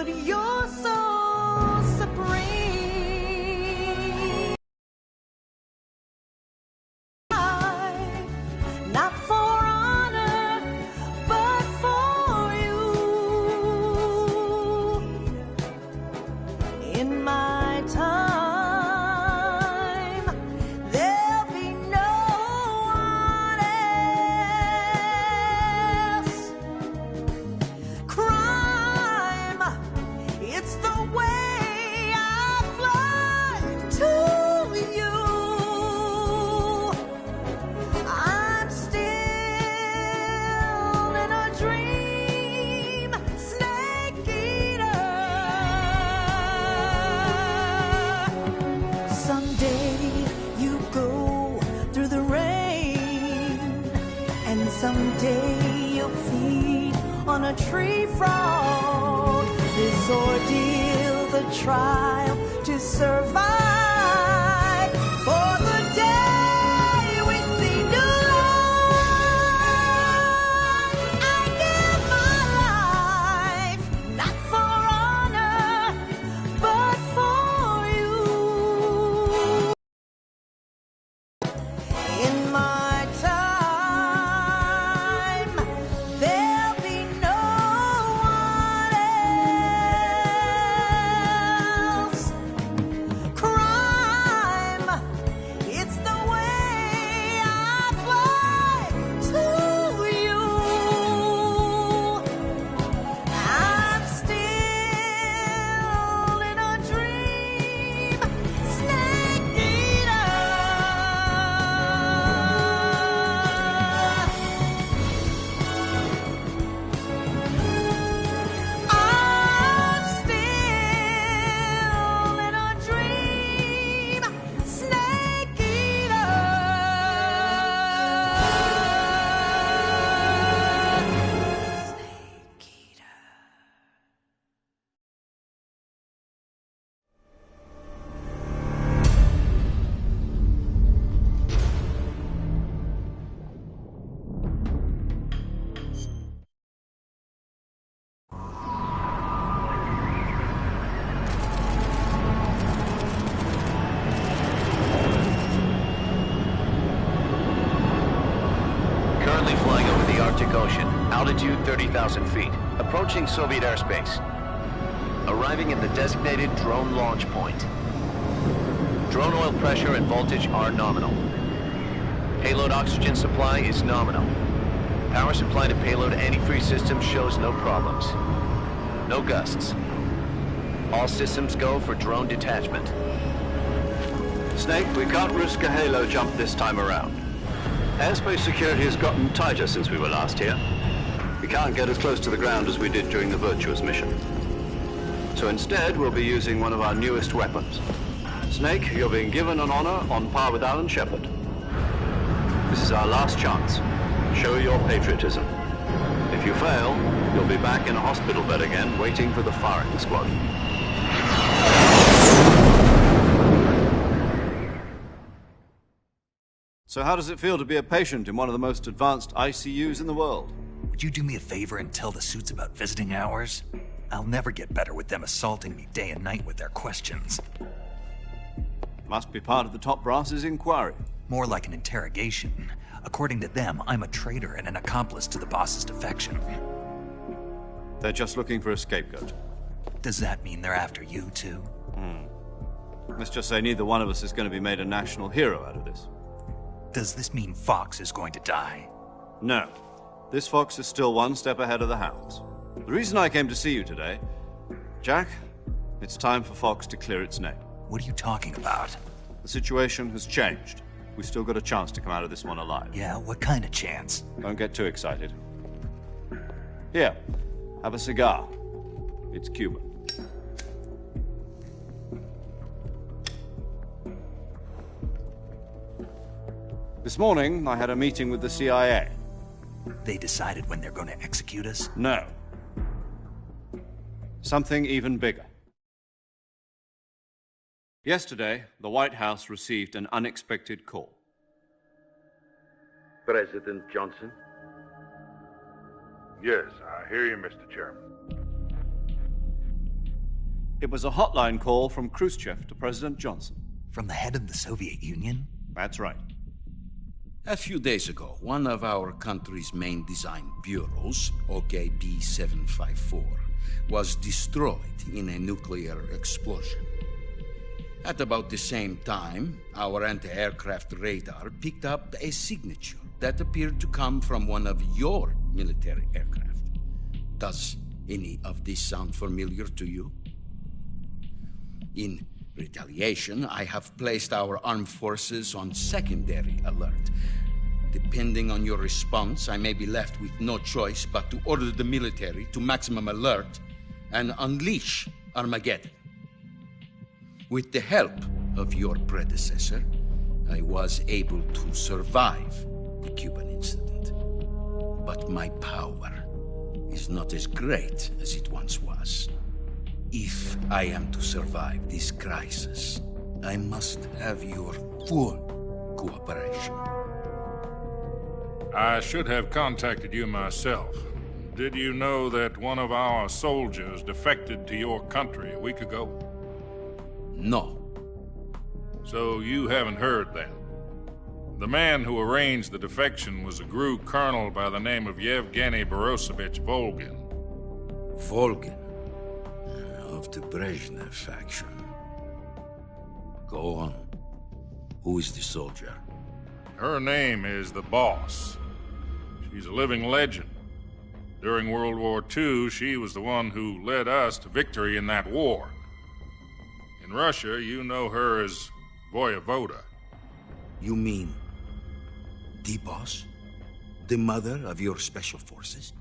but you're so supreme. Not for honor, but for you. In my time, there'll be no one else. Crime, it's the way I fly to you. I'm still in a dream, snake eater. Someday you go through the rain, and someday you'll feed on a tree frog. This ordeal, the trial to survive for the day we see new life. I give my life, not for honor, but for you. In my time, there'll be no one else. Crime, it's the way I fly to you. I'm still in a dream, snake eater. I'm still in a dream, snake eater. Snake eater. Currently flying over the Arctic Ocean, altitude 30,000 feet, approaching Soviet airspace. Arriving at the designated drone launch point. Drone oil pressure and voltage are nominal. Payload oxygen supply is nominal. Power supply to payload antifreeze system shows no problems. No gusts. All systems go for drone detachment. Snake, we can't risk a halo jump this time around. Airspace security has gotten tighter since we were last here. We can't get as close to the ground as we did during the Virtuous mission. So instead, we'll be using one of our newest weapons. Snake, you're being given an honor on par with Alan Shepard. This is our last chance. Show your patriotism. If you fail, you'll be back in a hospital bed again, waiting for the firing squad. So how does it feel to be a patient in one of the most advanced ICUs in the world? Would you do me a favor and tell the suits about visiting hours? I'll never get better with them assaulting me day and night with their questions. Must be part of the top brass's inquiry. More like an interrogation. According to them, I'm a traitor and an accomplice to the boss's defection. They're just looking for a scapegoat. Does that mean they're after you, too? Let's just say neither one of us is going to be made a national hero out of this. Does this mean Fox is going to die? No. This fox is still one step ahead of the hounds. The reason I came to see you today, Jack, it's time for Fox to clear its name. What are you talking about? The situation has changed. We've still got a chance to come out of this one alive. Yeah, what kind of chance? Don't get too excited. Here, have a cigar. It's Cuban. This morning, I had a meeting with the CIA. They decided when they're going to execute us? No. Something even bigger. Yesterday, the White House received an unexpected call. President Johnson? Yes, I hear you, Mr. Chairman. It was a hotline call from Khrushchev to President Johnson. From the head of the Soviet Union? That's right. A few days ago, one of our country's main design bureaus, OKB 754, was destroyed in a nuclear explosion. At about the same time, our anti-aircraft radar picked up a signature that appeared to come from one of your military aircraft. Does any of this sound familiar to you? In retaliation, I have placed our armed forces on secondary alert. Depending on your response, I may be left with no choice but to order the military to maximum alert and unleash Armageddon. With the help of your predecessor, I was able to survive the Cuban incident. But my power is not as great as it once was. If I am to survive this crisis, I must have your full cooperation. I should have contacted you myself. Did you know that one of our soldiers defected to your country a week ago? No. So you haven't heard then. The man who arranged the defection was a GRU colonel by the name of Yevgeny Borosovich Volgin. Volgin? Of the Brezhnev faction. Go on. Who is the soldier? Her name is the Boss. She's a living legend. During World War II, she was the one who led us to victory in that war. In Russia, you know her as Voyevoda. You mean the Boss? The mother of your special forces?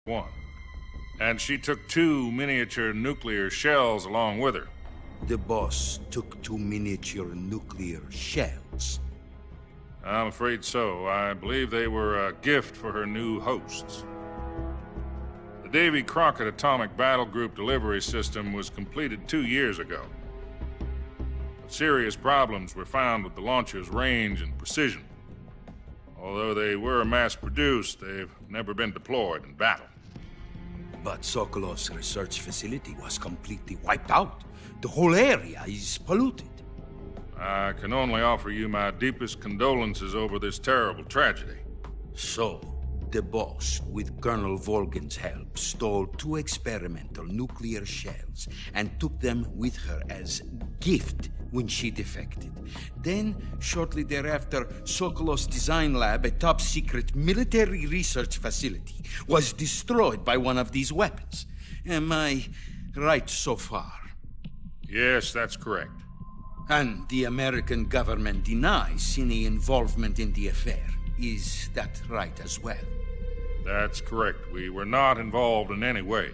One. And she took 2 miniature nuclear shells along with her. The Boss took 2 miniature nuclear shells. I'm afraid so. I believe they were a gift for her new hosts. The Davy Crockett Atomic Battle Group delivery system was completed 2 years ago. But serious problems were found with the launcher's range and precision. Although they were mass-produced, they've never been deployed in battle. But Sokolov's research facility was completely wiped out. The whole area is polluted. I can only offer you my deepest condolences over this terrible tragedy. So, the Boss, with Colonel Volgin's help, stole 2 experimental nuclear shells and took them with her as gift when she defected. Then, shortly thereafter, Sokolov's design lab, a top-secret military research facility, was destroyed by one of these weapons. Am I right so far? Yes, that's correct. And the American government denies any involvement in the affair. Is that right as well? That's correct. We were not involved in any way.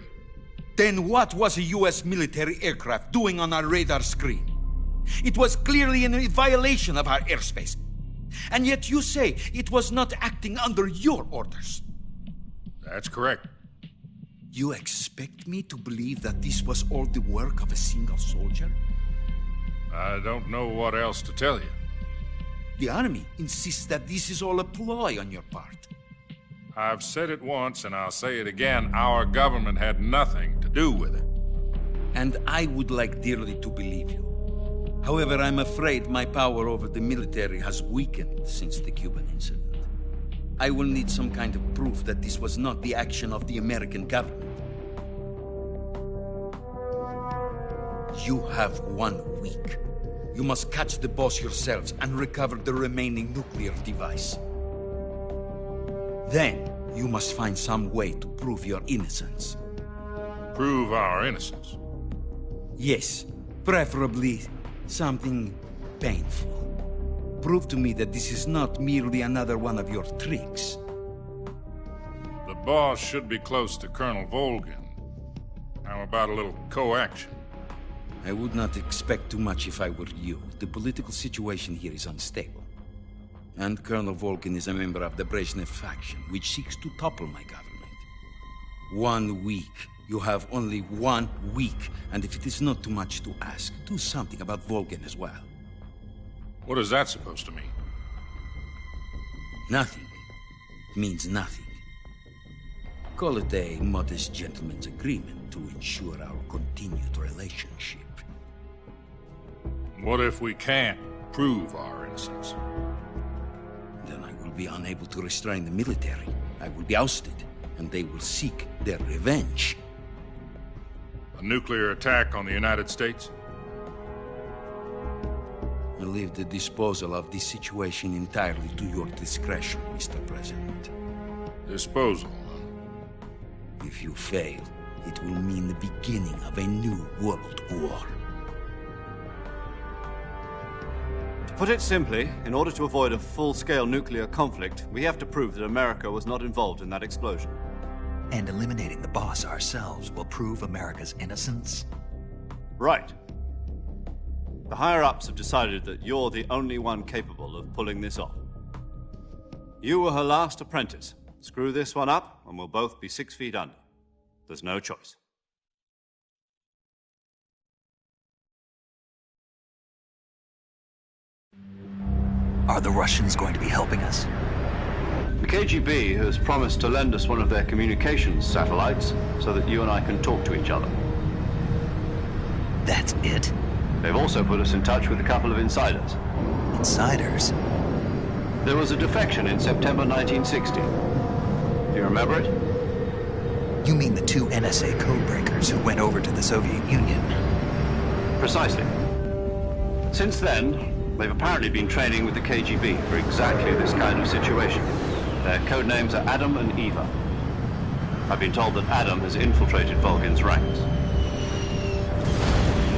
Then what was a U.S. military aircraft doing on our radar screen? It was clearly in violation of our airspace. And yet you say it was not acting under your orders. That's correct. You expect me to believe that this was all the work of a single soldier? I don't know what else to tell you. The Army insists that this is all a ploy on your part. I've said it once and I'll say it again. Our government had nothing to do with it. And I would like dearly to believe you. However, I'm afraid my power over the military has weakened since the Cuban incident. I will need some kind of proof that this was not the action of the American government. You have 1 week. You must catch the Boss yourselves and recover the remaining nuclear device. Then, you must find some way to prove your innocence. Prove our innocence? Yes, preferably something painful. Prove to me that this is not merely another one of your tricks. The Boss should be close to Colonel Volgin. How about a little co-action? I would not expect too much if I were you. The political situation here is unstable. And Colonel Volgin is a member of the Brezhnev faction, which seeks to topple my government. 1 week. You have only 1 week, and if it is not too much to ask, do something about Volgin as well. What is that supposed to mean? Nothing. It means nothing. Call it a modest gentleman's agreement to ensure our continued relationship. What if we can't prove our innocence? Then I will be unable to restrain the military. I will be ousted, and they will seek their revenge. A nuclear attack on the United States? I leave the disposal of this situation entirely to your discretion, Mr. President. Disposal? If you fail, it will mean the beginning of a new world war. To put it simply, in order to avoid a full-scale nuclear conflict, we have to prove that America was not involved in that explosion. And eliminating the boss ourselves will prove America's innocence? Right. The higher-ups have decided that you're the only one capable of pulling this off. You were her last apprentice. Screw this one up, and we'll both be 6 feet under. There's no choice. Are the Russians going to be helping us? The KGB has promised to lend us one of their communications satellites so that you and I can talk to each other. That's it? They've also put us in touch with a couple of insiders. Insiders? There was a defection in September 1960. Do you remember it? You mean the 2 NSA codebreakers who went over to the Soviet Union? Precisely. Since then, they've apparently been training with the KGB for exactly this kind of situation. Their code names are Adam and Eva. I've been told that Adam has infiltrated Volgin's ranks.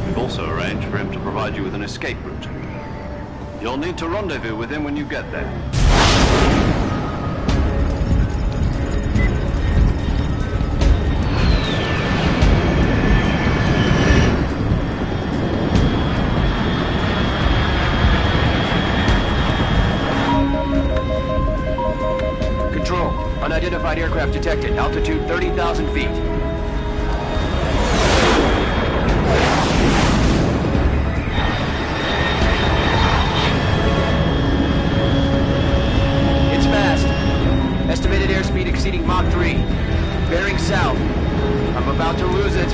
We've also arranged for him to provide you with an escape route. You'll need to rendezvous with him when you get there. Control, unidentified aircraft detected. Altitude 30,000 feet. It's fast. Estimated airspeed exceeding Mach 3. Bearing south. I'm about to lose it.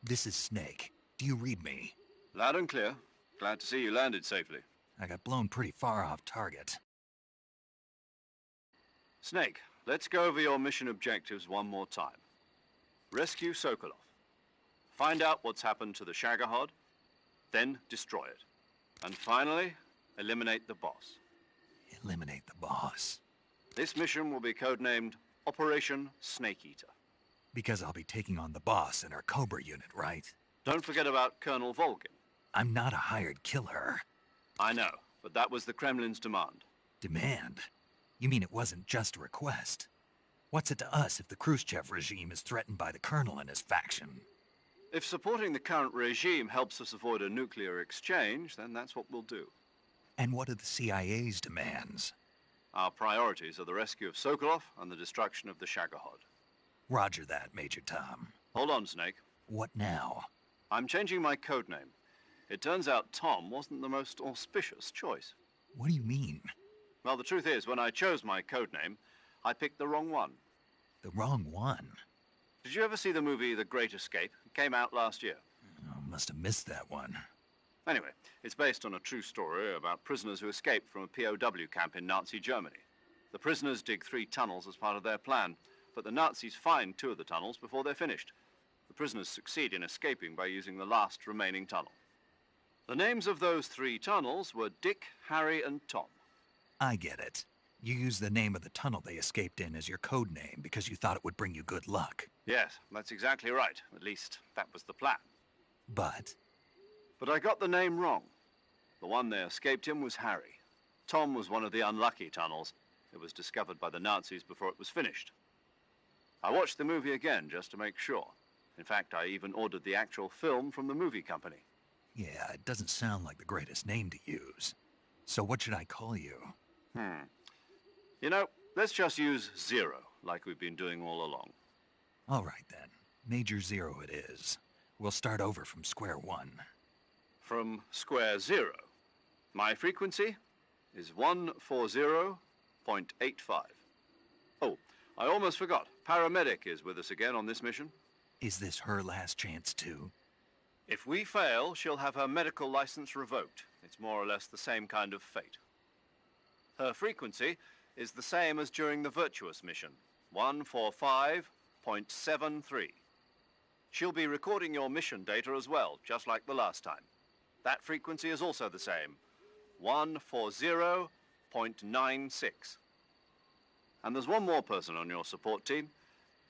This is Snake. Do you read me? Loud and clear. Glad to see you landed safely. I got blown pretty far off target. Snake, let's go over your mission objectives one more time. Rescue Sokolov. Find out what's happened to the Shagohod, then destroy it. And finally, eliminate the boss. Eliminate the boss. This mission will be codenamed Operation Snake Eater. Because I'll be taking on the boss in our Cobra unit, right? Don't forget about Colonel Volgin. I'm not a hired killer. I know, but that was the Kremlin's demand. Demand? You mean it wasn't just a request? What's it to us if the Khrushchev regime is threatened by the Colonel and his faction? If supporting the current regime helps us avoid a nuclear exchange, then that's what we'll do. And what are the CIA's demands? Our priorities are the rescue of Sokolov and the destruction of the Shagohod. Roger that, Major Tom. Hold on, Snake. What now? I'm changing my code name. It turns out Tom wasn't the most auspicious choice. What do you mean? Well, the truth is, when I chose my codename, I picked the wrong one. The wrong one? Did you ever see the movie The Great Escape? It came out last year. Oh, must have missed that one. Anyway, it's based on a true story about prisoners who escaped from a POW camp in Nazi Germany. The prisoners dig 3 tunnels as part of their plan, but the Nazis find 2 of the tunnels before they're finished. The prisoners succeed in escaping by using the last remaining tunnel. The names of those 3 tunnels were Dick, Harry, and Tom. I get it. You used the name of the tunnel they escaped in as your code name because you thought it would bring you good luck. Yes, that's exactly right. At least, that was the plan. But But I got the name wrong. The one they escaped in was Harry. Tom was one of the unlucky tunnels. It was discovered by the Nazis before it was finished. I watched the movie again just to make sure. In fact, I even ordered the actual film from the movie company. yeah, it doesn't sound like the greatest name to use. So what should I call you? You know, let's just use Zero, like we've been doing all along. All right then. Major Zero it is. We'll start over from square one. From square 0. My frequency is 140.85. Oh, I almost forgot. Paramedic is with us again on this mission. Is this her last chance too? If we fail, she'll have her medical license revoked. It's more or less the same kind of fate. Her frequency is the same as during the Virtuous mission, 145.73. She'll be recording your mission data as well, just like the last time. That frequency is also the same, 140.96. And there's one more person on your support team.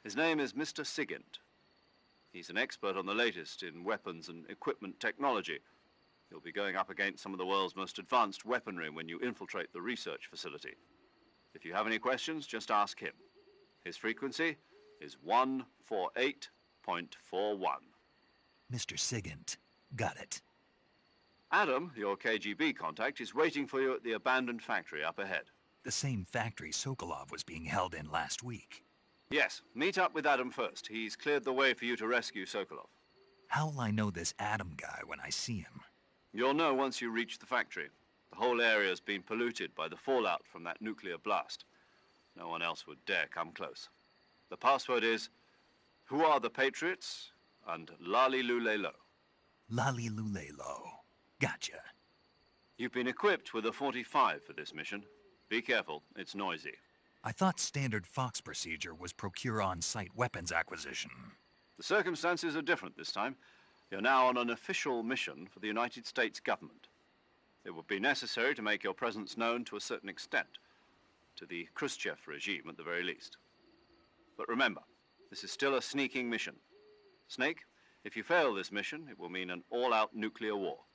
His name is Mr. Sigint. He's an expert on the latest in weapons and equipment technology. You'll be going up against some of the world's most advanced weaponry when you infiltrate the research facility. If you have any questions, just ask him. His frequency is 148.41. Mr. Sigint. Got it. Adam, your KGB contact, is waiting for you at the abandoned factory up ahead. The same factory Sokolov was being held in last week. Yes, meet up with Adam first. He's cleared the way for you to rescue Sokolov. How'll I know this Adam guy when I see him? You'll know once you reach the factory. The whole area's been polluted by the fallout from that nuclear blast. No one else would dare come close. The password is, "Who are the Patriots?" and "Lali Lule Lo." Lali Lulelo. Gotcha. You've been equipped with a 45 for this mission. Be careful, it's noisy. I thought standard Fox procedure was procure on-site weapons acquisition. The circumstances are different this time. You're now on an official mission for the United States government. It would be necessary to make your presence known to a certain extent, to the Khrushchev regime at the very least. But remember, this is still a sneaking mission. Snake, if you fail this mission, it will mean an all-out nuclear war.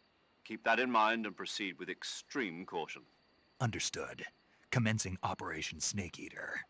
Keep that in mind and proceed with extreme caution. Understood. Commencing Operation Snake Eater.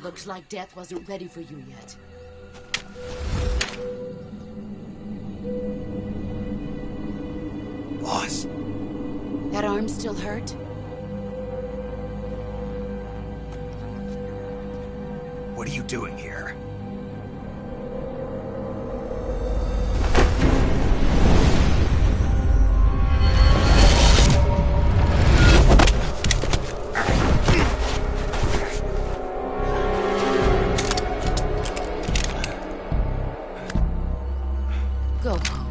Looks like death wasn't ready for you yet. Boss. That arm still hurt? What are you doing here? Go home.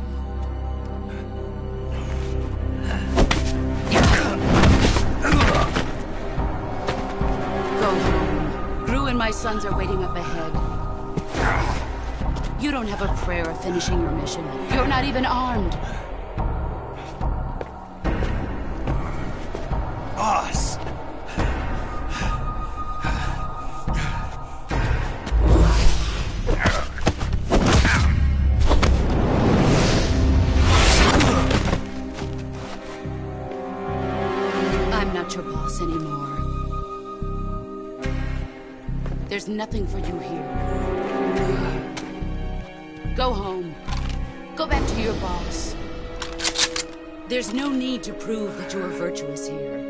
Go home. Gru and my sons are waiting up ahead. You don't have a prayer of finishing your mission. You're not even armed. Boss! I'm not your boss anymore. There's nothing for you here. Go home. Go back to your boss. There's no need to prove that you are virtuous here.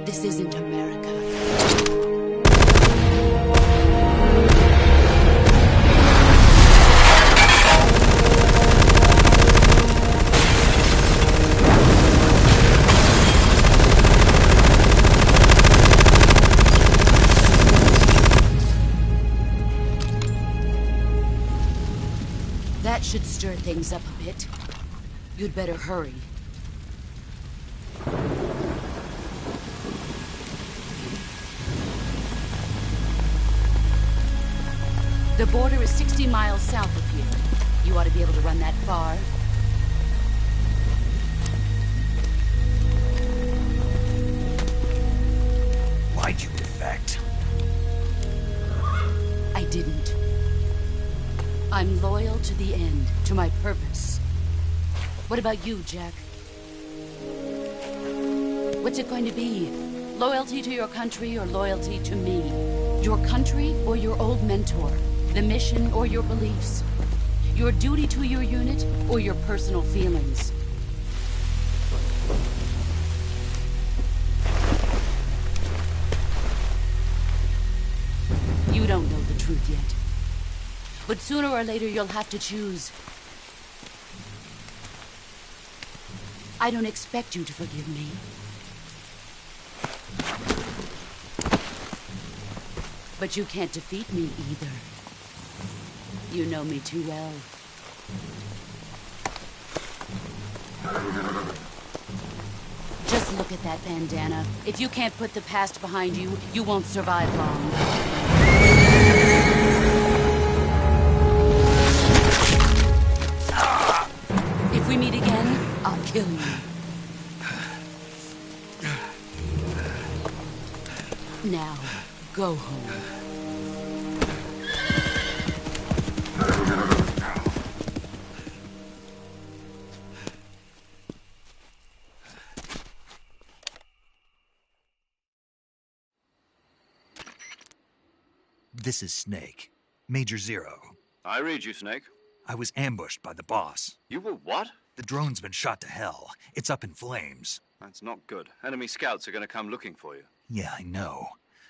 This isn't America. That should stir things up a bit. You'd better hurry. The border is 60 miles south of here. You ought to be able to run that far. Why'd you defect? I didn't. I'm loyal to the end, to my purpose. What about you, Jack? What's it going to be? Loyalty to your country or loyalty to me? Your country or your old mentor? The mission or your beliefs? Your duty to your unit or your personal feelings? You don't know the truth yet. But sooner or later you'll have to choose. I don't expect you to forgive me. But you can't defeat me either. You know me too well. Just look at that bandana. If you can't put the past behind you, you won't survive long. If we meet again, I'll kill you. Now, go home. This is Snake. Major Zero. I read you, Snake. I was ambushed by the boss. You were what? The drone's been shot to hell. It's up in flames. That's not good. Enemy scouts are going to come looking for you. Yeah, I know.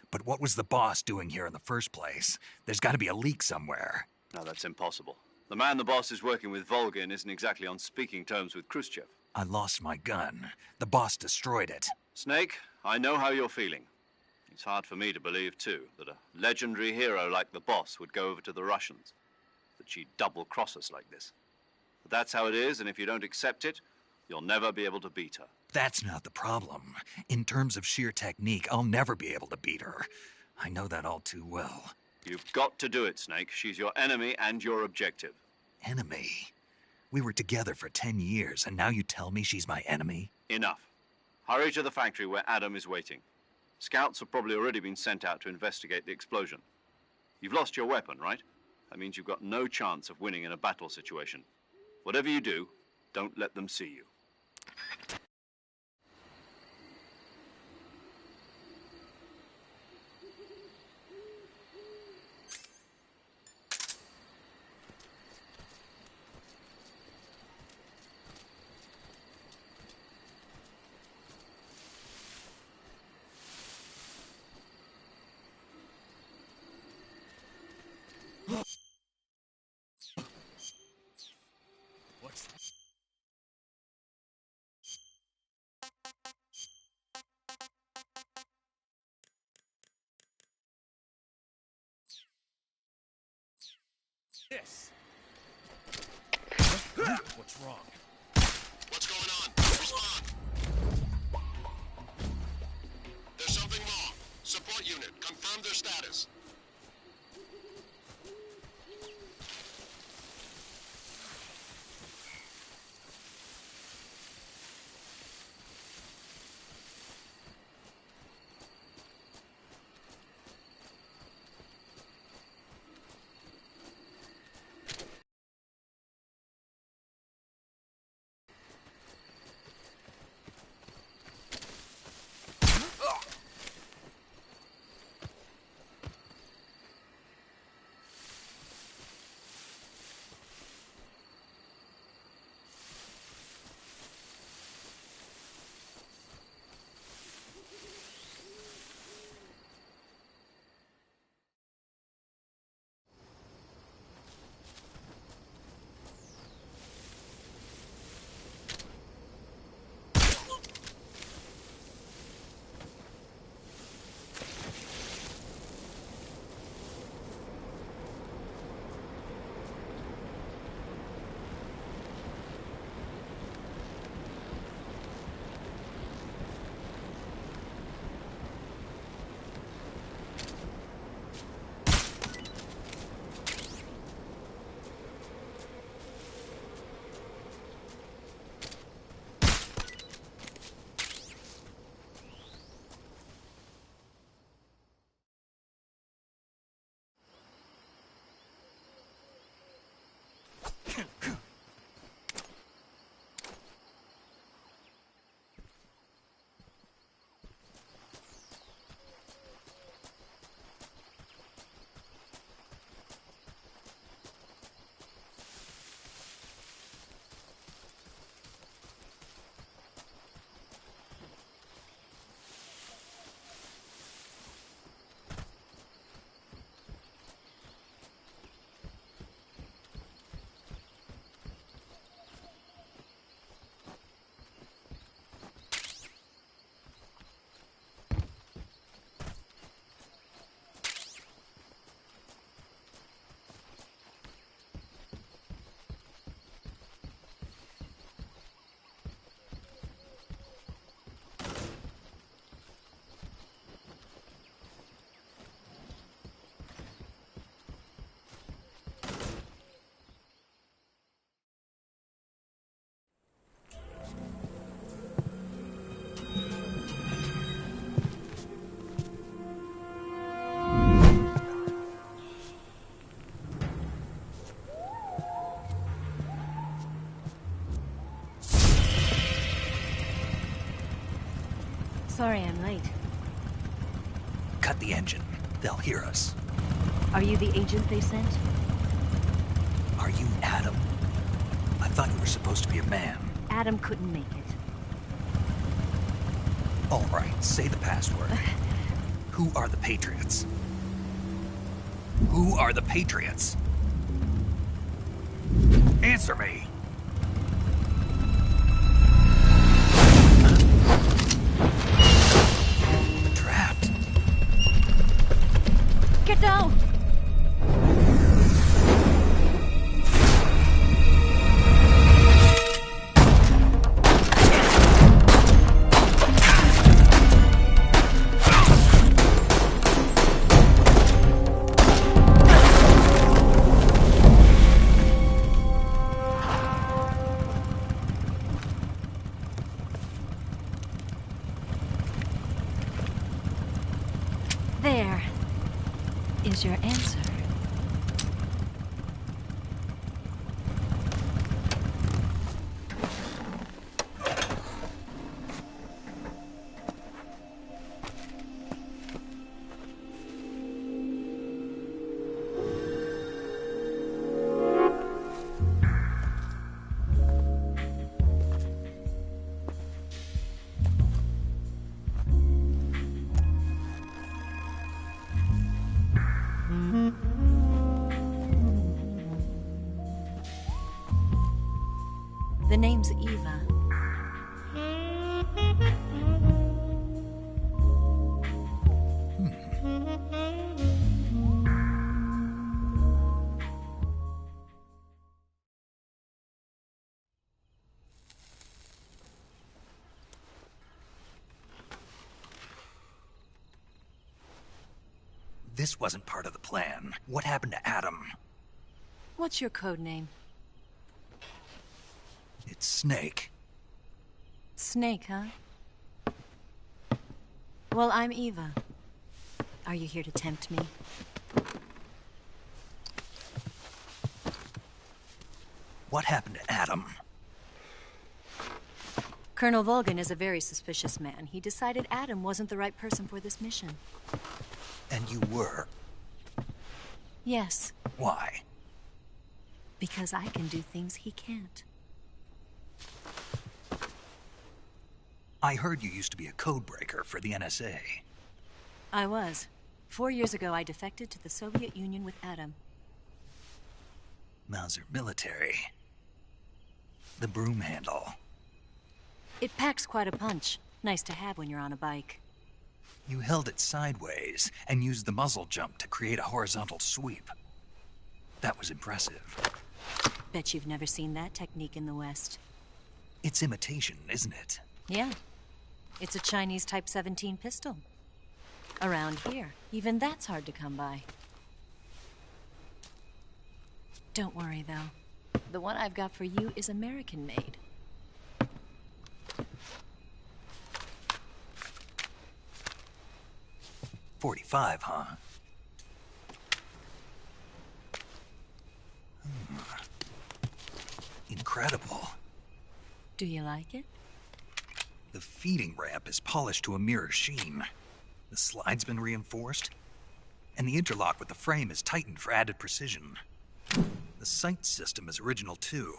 But what was the boss doing here in the first place? There's got to be a leak somewhere. No, that's impossible. The man the boss is working with, Volgin, isn't exactly on speaking terms with Khrushchev. I lost my gun. The boss destroyed it. Snake, I know how you're feeling. It's hard for me to believe, too, that a legendary hero like the boss would go over to the Russians. That she'd double-cross us like this. But that's how it is, and if you don't accept it, you'll never be able to beat her. That's not the problem. In terms of sheer technique, I'll never be able to beat her. I know that all too well. You've got to do it, Snake. She's your enemy and your objective. Enemy? We were together for 10 years, and now you tell me she's my enemy? Enough. Hurry to the factory where Adam is waiting. Scouts have probably already been sent out to investigate the explosion. You've lost your weapon, right? That means you've got no chance of winning in a battle situation. Whatever you do, don't let them see you. This. What's wrong? What's going on? Respond. There's something wrong. Support unit, confirm their status. Sorry I'm late. Cut the engine. They'll hear us. Are you the agent they sent? Are you Adam? I thought you were supposed to be a man. Adam couldn't make it. All right, say the password. Who are the Patriots? Who are the Patriots? Answer me! Trapped. Get down! There is your answer. The name's Eva. this wasn't part of the plan. What happened to Adam? What's your code name? It's Snake. Snake, huh? Well, I'm Eva. Are you here to tempt me? What happened to Adam? Colonel Volgan is a very suspicious man. He decided Adam wasn't the right person for this mission. And you were? Yes, Why? because I can do things he can't. I heard you used to be a codebreaker for the NSA. I was. 4 years ago, I defected to the Soviet Union with Adam. Mauser military. The broom handle. It packs quite a punch. Nice to have when you're on a bike. You held it sideways and used the muzzle jump to create a horizontal sweep. That was impressive. Bet you've never seen that technique in the West. It's imitation, isn't it? Yeah. It's a Chinese Type 17 pistol. Around here, even that's hard to come by. Don't worry, though. The one I've got for you is American-made. .45, huh? Incredible. Do you like it? The feeding ramp is polished to a mirror sheen. The slide's been reinforced, and the interlock with the frame is tightened for added precision. The sight system is original too.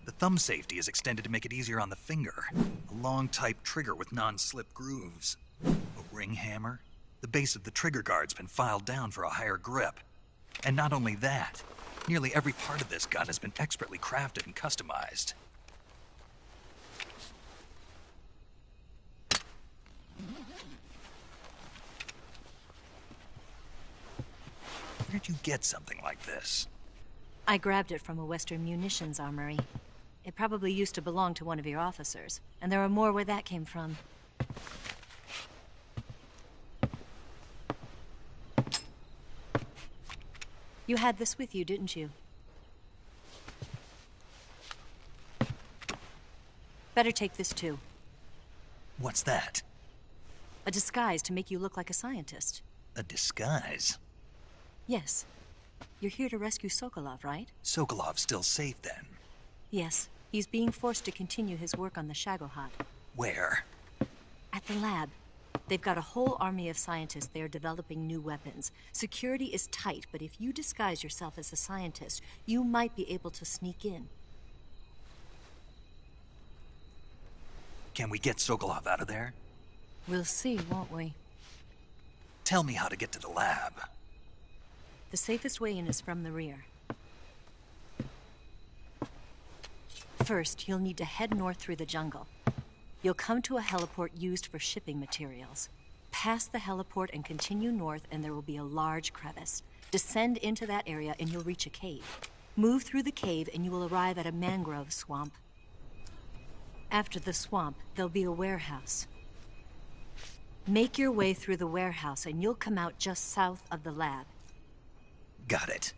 The thumb safety is extended to make it easier on the finger. A long type trigger with non-slip grooves. A ring hammer. The base of the trigger guard's been filed down for a higher grip. And not only that, nearly every part of this gun has been expertly crafted and customized. Where'd you get something like this? I grabbed it from a Western munitions armory. It probably used to belong to one of your officers, and there are more where that came from. You had this with you, didn't you? Better take this too. What's that? A disguise to make you look like a scientist. A disguise? Yes. You're here to rescue Sokolov, right? Sokolov's still safe then? Yes. He's being forced to continue his work on the Shagohod. Where? At the lab. They've got a whole army of scientists there developing new weapons. Security is tight, but if you disguise yourself as a scientist, you might be able to sneak in. Can we get Sokolov out of there? We'll see, won't we? Tell me how to get to the lab. The safest way in is from the rear. First, you'll need to head north through the jungle. You'll come to a heliport used for shipping materials. Pass the heliport and continue north, and there will be a large crevice. Descend into that area and you'll reach a cave. Move through the cave and you will arrive at a mangrove swamp. After the swamp, there'll be a warehouse. Make your way through the warehouse and you'll come out just south of the lab. Got it.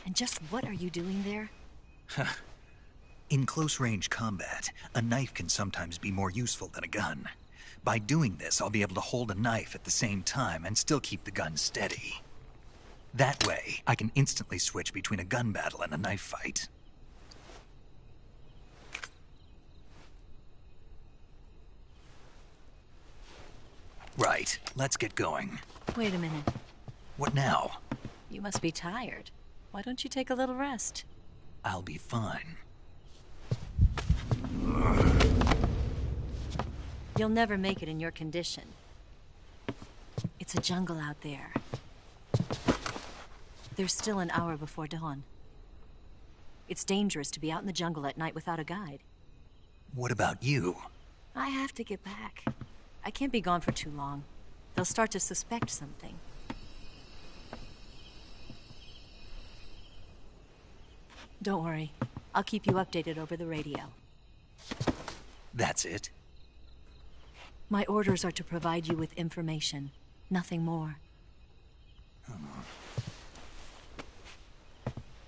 And just what are you doing there? In close-range combat, a knife can sometimes be more useful than a gun. By doing this, I'll be able to hold a knife at the same time and still keep the gun steady. That way, I can instantly switch between a gun battle and a knife fight. Right, let's get going. Wait a minute. What now? You must be tired. Why don't you take a little rest? I'll be fine. You'll never make it in your condition. It's a jungle out there. There's still an hour before dawn. It's dangerous to be out in the jungle at night without a guide. What about you? I have to get back. I can't be gone for too long. They'll start to suspect something. Don't worry. I'll keep you updated over the radio. That's it? My orders are to provide you with information, nothing more.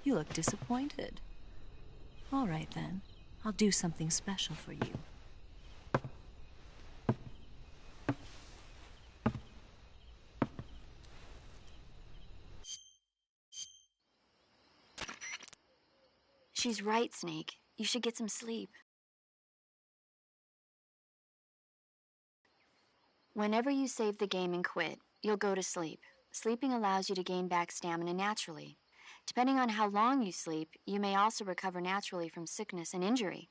You look disappointed. All right, then. I'll do something special for you. She's right, Snake. You should get some sleep. Whenever you save the game and quit, you'll go to sleep. Sleeping allows you to gain back stamina naturally. Depending on how long you sleep, you may also recover naturally from sickness and injury.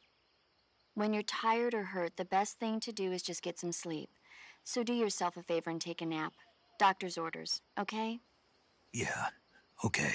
When you're tired or hurt, the best thing to do is just get some sleep. So do yourself a favor and take a nap. Doctor's orders, okay? Yeah, okay.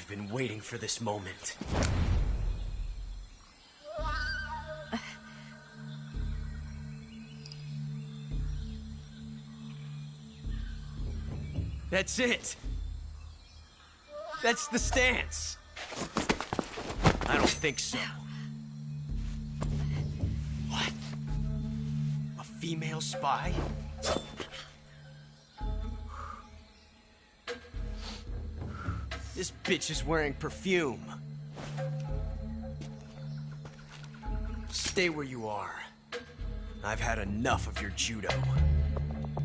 I've been waiting for this moment. That's it. That's the stance. I don't think so. What? A female spy? This bitch is wearing perfume. Stay where you are. I've had enough of your judo.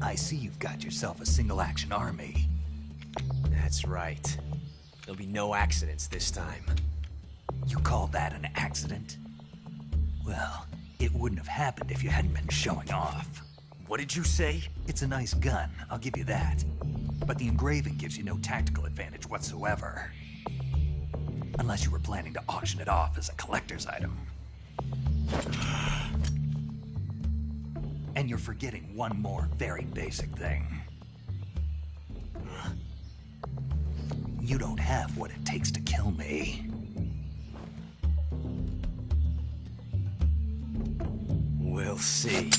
I see you've got yourself a single-action army. That's right. There'll be no accidents this time. You call that an accident? Well, it wouldn't have happened if you hadn't been showing off. What did you say? It's a nice gun, I'll give you that. But the engraving gives you no tactical advantage whatsoever. Unless you were planning to auction it off as a collector's item. And you're forgetting one more very basic thing. You don't have what it takes to kill me. We'll see.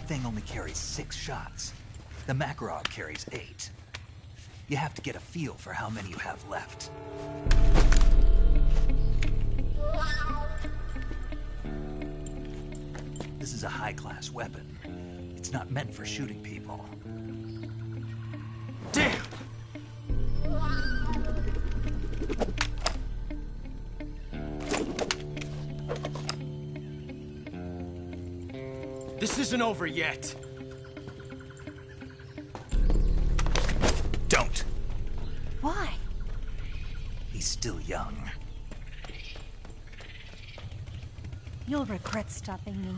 Thing only carries 6 shots. The Makarov carries 8. You have to get a feel for how many you have left. This is a high-class weapon. It's not meant for shooting people. Damn! This isn't over yet. Don't. Why? He's still young. You'll regret stopping me.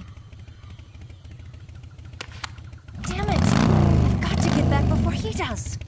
Damn it! I've got to get back before he does.